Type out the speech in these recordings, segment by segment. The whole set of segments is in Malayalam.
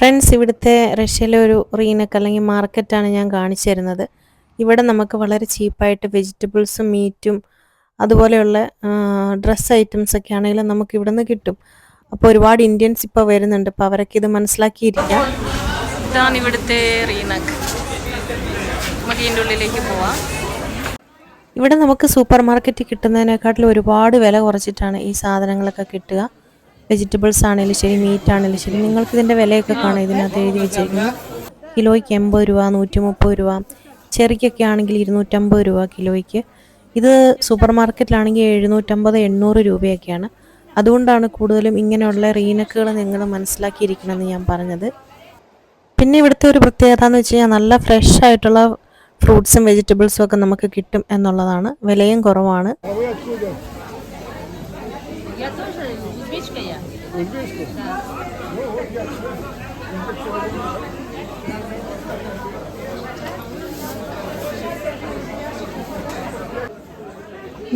ഫ്രണ്ട്സ്, ഇവിടുത്തെ റഷ്യയിലെ ഒരു റീനക്ക് അല്ലെങ്കിൽ മാർക്കറ്റാണ് ഞാൻ കാണിച്ചു തരുന്നത്. ഇവിടെ നമുക്ക് വളരെ ചീപ്പായിട്ട് വെജിറ്റബിൾസും മീറ്റും അതുപോലെയുള്ള ഡ്രസ്സ് ഐറ്റംസ് ഒക്കെ ആണെങ്കിലും നമുക്ക് ഇവിടെ നിന്ന് കിട്ടും. അപ്പോൾ ഒരുപാട് ഇന്ത്യൻസ് ഇപ്പോൾ വരുന്നുണ്ട്. അപ്പോൾ അവരൊക്കെ ഇത് മനസ്സിലാക്കിയിരിക്കാം. ഇതാണ് ഇവിടുത്തെ റീനക്ക്. നമുക്ക് ഇതിൻ്റെ ഉള്ളിലേക്ക് പോവാം. ഇവിടെ നമുക്ക് സൂപ്പർ മാർക്കറ്റിൽ കിട്ടുന്നതിനെക്കാട്ടിലും ഒരുപാട് വില കുറച്ചിട്ടാണ് ഈ സാധനങ്ങളൊക്കെ കിട്ടുക. വെജിറ്റബിൾസ് ആണെങ്കിലും ശരി, മീറ്റ് ആണെങ്കിലും ശരി, നിങ്ങൾക്ക് ഇതിൻ്റെ വിലയൊക്കെ കാണാം ഇതിനകത്ത് എഴുതി വെച്ചിരിക്കുന്നത്. കിലോയ്ക്ക് 80 രൂപ, 130 രൂപ, ചെറിക്കൊക്കെ ആണെങ്കിൽ 250 രൂപ കിലോയ്ക്ക്. ഇത് സൂപ്പർ മാർക്കറ്റിലാണെങ്കിൽ 750-800 രൂപയൊക്കെയാണ്. അതുകൊണ്ടാണ് കൂടുതലും ഇങ്ങനെയുള്ള റീനക്കുകൾ നിങ്ങൾ മനസ്സിലാക്കിയിരിക്കണമെന്ന് ഞാൻ പറഞ്ഞത്. പിന്നെ ഇവിടുത്തെ ഒരു പ്രത്യേകത എന്ന് വെച്ച് കഴിഞ്ഞാൽ നല്ല ഫ്രഷ് ആയിട്ടുള്ള ഫ്രൂട്ട്സും വെജിറ്റബിൾസും ഒക്കെ നമുക്ക് കിട്ടും എന്നുള്ളതാണ്. വിലയും കുറവാണ്.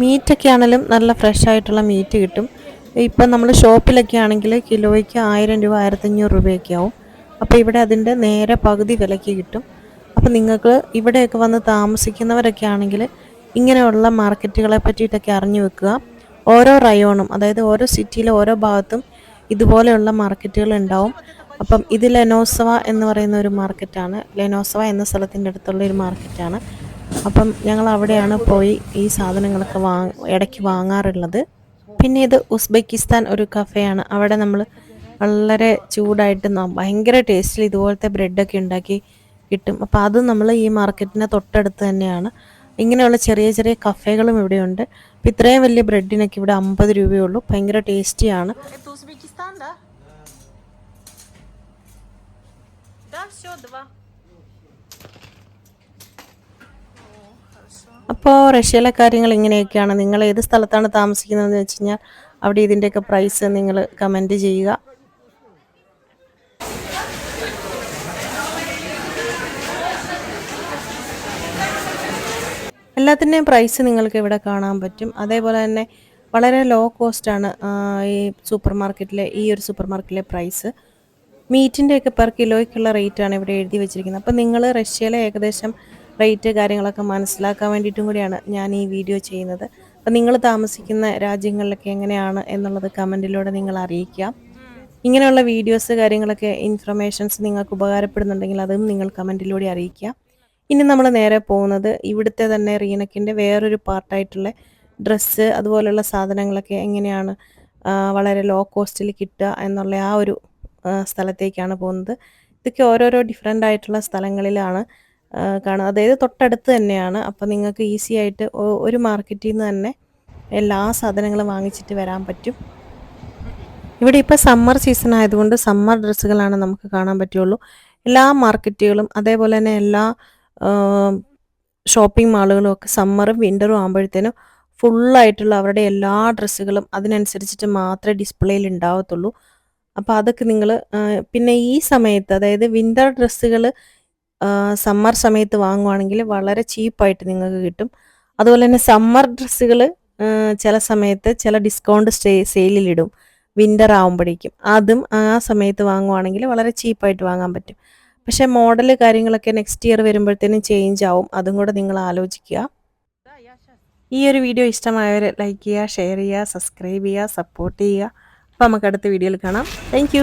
മീറ്റൊക്കെ ആണെങ്കിലും നല്ല ഫ്രഷ് ആയിട്ടുള്ള മീറ്റ് കിട്ടും. ഇപ്പം നമ്മൾ ഷോപ്പിലൊക്കെ ആണെങ്കിൽ കിലോയ്ക്ക് 1000 രൂപ 1500 രൂപയൊക്കെ ആവും. അപ്പോൾ ഇവിടെ അതിൻ്റെ നേരെ പകുതി വിലയ്ക്ക് കിട്ടും. അപ്പോൾ നിങ്ങൾക്ക് ഇവിടെയൊക്കെ വന്ന് താമസിക്കുന്നവരൊക്കെ ആണെങ്കിൽ ഇങ്ങനെയുള്ള മാർക്കറ്റുകളെ പറ്റിയിട്ടൊക്കെ അറിഞ്ഞു വെക്കുക. ഓരോ റയോണും, അതായത് ഓരോ സിറ്റിയിലെ ഓരോ ഭാഗത്തും ഇതുപോലെയുള്ള മാർക്കറ്റുകൾ ഉണ്ടാവും. അപ്പം ഇത് ലെനോസവ എന്ന് പറയുന്ന ഒരു മാർക്കറ്റാണ്. ലെനോസവ എന്ന സ്ഥലത്തിൻ്റെ അടുത്തുള്ള ഒരു മാർക്കറ്റാണ്. അപ്പം ഞങ്ങൾ അവിടെയാണ് പോയി ഈ സാധനങ്ങളൊക്കെ ഇടയ്ക്ക് വാങ്ങാറുള്ളത്. പിന്നെ ഇത് ഉസ്ബെക്കിസ്ഥാൻ ഒരു കഫേയാണ്. അവിടെ നമ്മൾ വളരെ ചൂടായിട്ട് ഭയങ്കര ടേസ്റ്റിൽ ഇതുപോലത്തെ ബ്രെഡൊക്കെ ഉണ്ടാക്കി കിട്ടും. അപ്പോൾ അത് നമ്മൾ ഈ മാർക്കറ്റിൻ്റെ തൊട്ടടുത്ത് തന്നെയാണ്. ഇങ്ങനെയുള്ള ചെറിയ ചെറിയ കഫേകളും ഇവിടെയുണ്ട്. അപ്പോൾ ഇത്രയും വലിയ ബ്രെഡിനൊക്കെ ഇവിടെ 50 രൂപയേ ഉള്ളൂ. ഭയങ്കര ടേസ്റ്റിയാണ്. അപ്പോൾ റഷ്യയിലെ കാര്യങ്ങൾ ഇങ്ങനെയൊക്കെയാണ്. നിങ്ങൾ ഏത് സ്ഥലത്താണ് താമസിക്കുന്നതെന്ന് വെച്ച് കഴിഞ്ഞാൽ അവിടെ ഇതിൻ്റെയൊക്കെ പ്രൈസ് നിങ്ങൾ കമൻറ്റ് ചെയ്യുക. എല്ലാത്തിൻ്റെയും പ്രൈസ് നിങ്ങൾക്ക് ഇവിടെ കാണാൻ പറ്റും. അതേപോലെ തന്നെ വളരെ ലോ കോസ്റ്റാണ് ഈ സൂപ്പർ മാർക്കറ്റിലെ പ്രൈസ്. മീറ്റിൻ്റെയൊക്കെ പെർ കിലോയ്ക്കുള്ള റേറ്റാണ് ഇവിടെ എഴുതി വെച്ചിരിക്കുന്നത്. അപ്പോൾ നിങ്ങൾ റഷ്യയിലെ ഏകദേശം റേറ്റ് കാര്യങ്ങളൊക്കെ മനസ്സിലാക്കാൻ വേണ്ടിയിട്ടും കൂടിയാണ് ഞാൻ ഈ വീഡിയോ ചെയ്യുന്നത്. അപ്പോൾ നിങ്ങൾ താമസിക്കുന്ന രാജ്യങ്ങളിലൊക്കെ എങ്ങനെയാണ് എന്നുള്ളത് കമൻറ്റിലൂടെ നിങ്ങൾ അറിയിക്കുക. ഇങ്ങനെയുള്ള വീഡിയോസ് കാര്യങ്ങളൊക്കെ ഇൻഫർമേഷൻസ് നിങ്ങൾക്ക് ഉപകാരപ്പെടുന്നുണ്ടെങ്കിൽ അതും നിങ്ങൾ കമൻറ്റിലൂടെ അറിയിക്കുക. ഇനി നമ്മൾ നേരെ പോകുന്നത് ഇവിടുത്തെ തന്നെ റീനക്കിൻ്റെ വേറൊരു പാർട്ടായിട്ടുള്ള ഡ്രസ്സ് അതുപോലെയുള്ള സാധനങ്ങളൊക്കെ എങ്ങനെയാണ് വളരെ ലോ കോസ്റ്റിൽ കിട്ടുക എന്നുള്ള ആ ഒരു സ്ഥലത്തേക്കാണ് പോകുന്നത്. ഇതൊക്കെ ഓരോരോ ഡിഫറെൻ്റ് ആയിട്ടുള്ള സ്ഥലങ്ങളിലാണ് കാണുക. അതായത് തൊട്ടടുത്ത് തന്നെയാണ്. അപ്പോൾ നിങ്ങൾക്ക് ഈസി ആയിട്ട് ഒരു മാർക്കറ്റിൽ നിന്ന് തന്നെ എല്ലാ സാധനങ്ങളും വാങ്ങിച്ചിട്ട് വരാൻ പറ്റും. ഇവിടെ ഇപ്പോൾ സമ്മർ സീസൺ ആയതുകൊണ്ട് സമ്മർ ഡ്രസ്സുകളാണ് നമുക്ക് കാണാൻ പറ്റുള്ളൂ. എല്ലാ മാർക്കറ്റുകളും അതേപോലെ തന്നെ എല്ലാ ഷോപ്പിംഗ് മാളുകളും ഒക്കെ സമ്മറും വിൻ്ററും ആകുമ്പോഴത്തേനും ഫുള്ളായിട്ടുള്ള അവരുടെ എല്ലാ ഡ്രസ്സുകളും അതിനനുസരിച്ചിട്ട് മാത്രമേ ഡിസ്പ്ലേയിൽ ഉണ്ടാവത്തുള്ളൂ. അപ്പോൾ അതൊക്കെ നിങ്ങൾ പിന്നെ ഈ സമയത്ത്, അതായത് വിൻ്റർ ഡ്രസ്സുകൾ സമ്മർ സമയത്ത് വാങ്ങുവാണെങ്കിൽ വളരെ ചീപ്പായിട്ട് നിങ്ങൾക്ക് കിട്ടും. അതുപോലെ തന്നെ സമ്മർ ഡ്രസ്സുകൾ ചില സമയത്ത് ചില ഡിസ്കൗണ്ട് സെയിലിലിടും വിൻ്റർ ആകുമ്പോഴേക്കും. അതും ആ സമയത്ത് വാങ്ങുവാണെങ്കിൽ വളരെ ചീപ്പായിട്ട് വാങ്ങാൻ പറ്റും. പക്ഷേ മോഡൽ കാര്യങ്ങളൊക്കെ നെക്സ്റ്റ് ഇയർ വരുമ്പോഴത്തേനും ചേഞ്ച് ആവും. അതും കൂടെ നിങ്ങൾ ആലോചിക്കുക. ഈ ഒരു വീഡിയോ ഇഷ്ടമായവർ ലൈക്ക് ചെയ്യുക, ഷെയർ ചെയ്യുക, സബ്സ്ക്രൈബ് ചെയ്യുക, സപ്പോർട്ട് ചെയ്യുക. അപ്പോൾ നമുക്ക് അടുത്ത വീഡിയോയിൽ കാണാം. താങ്ക്